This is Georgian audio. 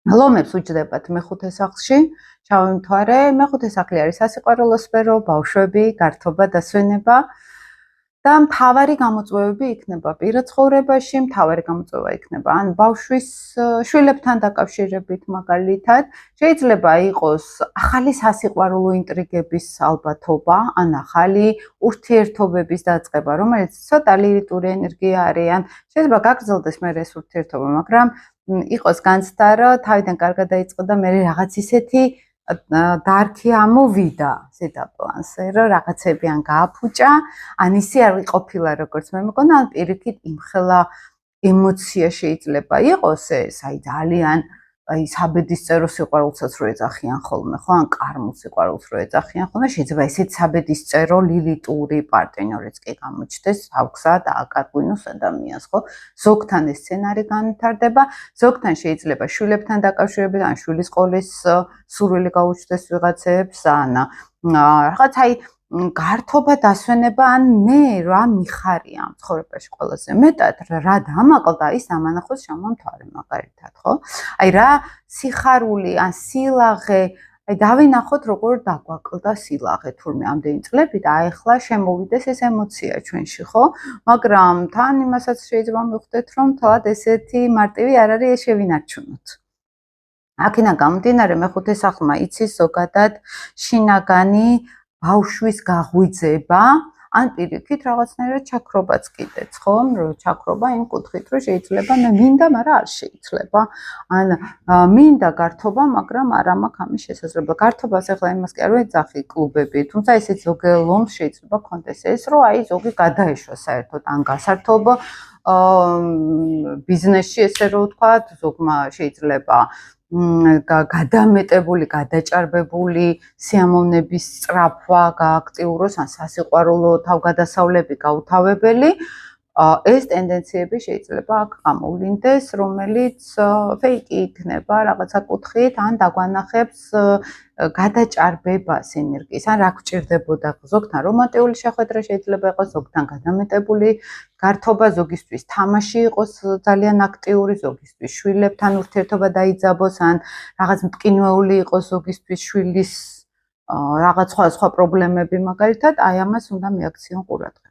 ლომებს უჯდებათ მეხუთე სახლში, შავი მთვარე, მეხუთე სახლი არის სასიყვარულო სფერო, ბავშვები, გართობა, დასვენება და მთავარი გამოწვევები იქნება პირად ცხოვრებაში, მთავარი გამოწვევა იქნება ან ბავშვის შვილებთან დაკავშირებით მაგალითად, შეიძლება იყოს ახალი სასიყვარულო ინტრიგების ალბათობა, ან ახალი ურთიერთობების დაწყება, რომელიც ცოტა ლირიტური ენერგია არის, ან შეიძლება გაგრძელდეს მე ეს ურთიერთობა, მაგრამ იყოს განცდა, რომ თავიდან კარგად დაიწყო და მე რაღაც ისეთი დარქი ამოვიდა ზედაპლანზე, რომ რაღაცები ან გააფუჭა, ან ისე არ ყოფილა როგორც მე მგონა, ან პირიქით იმხელა ემოცია შეიძლება იყოს ეს, აი ძალიან აი საბედისწერო სიყვარულსაც რო ეძახიან ხოლმე, ხო, ან კარმულ სიყვარულს რო ეძახიან ხოლმე, შეიძლება ესეთ საბედისწერო ლილიტური პარტნიორიც კი გამოჩნდეს ავქსა და აკარგვინოს ადამიანს, ხო? ზოგთან ეს სცენარი განვითარდება, ზოგთან შეიძლება შვილებთან დაკავშირებით, ან შვილის სკოლის სურვილი გაუჩნდეს ვიღაცებს, ან რაღაც აი გართობა, დასვენება, ან მე რა მიხარია ამ ცხოვრებაში ყველაზე მეტად, რა დამაყლდა ის ამანახოს შემომთავრე მაგალითად, ხო? აი რა სიხარული, ან სილაღე, აი დავინახოთ როგორ დაგვაკლდა სილაღე თურმე ამდენი წლები და აი ახლა შემოვიდეს ეს ემოცია ჩვენში, ხო? მაგრამ თან იმასაც შეიძლება მივხვდეთ, რომ თვალად ესეთი მარტივი არ არის შევინარჩუნოთ. აქედან გამომდინარე მეხუთე სახლმა იცის ზოგადად შინაგანი ბავშვის გაღვიძება, ან პირიქით რაღაცნაირად ჩაქრობაც კიდეც, ხო? რომ ჩაქრობა იმ კუთხით, რომ შეიძლება მე მინდა, მაგრამ არ შეიძლება. ან მინდა გართობა, მაგრამ არა მაქვს ამის შესაძლებლობა. გართობას ახლა იმას კი არ ვეძახი კლუბები, თუმცა ესეც ზოგ ლომს შეიძლება კონდეს ეს, რომ აი ზოგი გადაეშვა საერთოდ ან გასართობ ბიზნესში, ესე რომ ვთქვათ, ზოგმა შეიძლება გადამეტებული, გადაჭარბებული სიამოვნების სწრაფვა გააქტიუროს, ან სასიყვარულო თავგადასავლები გაუთავებელი, ეს ტენდენციები შეიძლება აქ გამოვლინდეს, რომელიც ფეიკი იქნება რაღაცა კუთხით, ან დაგვანახებს გადაჭარბებას ენერგიის, ან რა გვჭირდებოდა ზოგთან რომანტიული შეხვედრა შეიძლება იყოს, ზოგთან გადამეტებული გართობა, ზოგისთვის თამაში იყოს ძალიან აქტიური, ზოგისთვის შვილებთან ურთიერთობა დაიძაბოს, ან რაღაც მტკინვეული იყოს ზოგისთვის შვილის რაღაც სხვა პრობლემები მაგალითად, აი ამას უნდა მიაქციონ ყურადღება.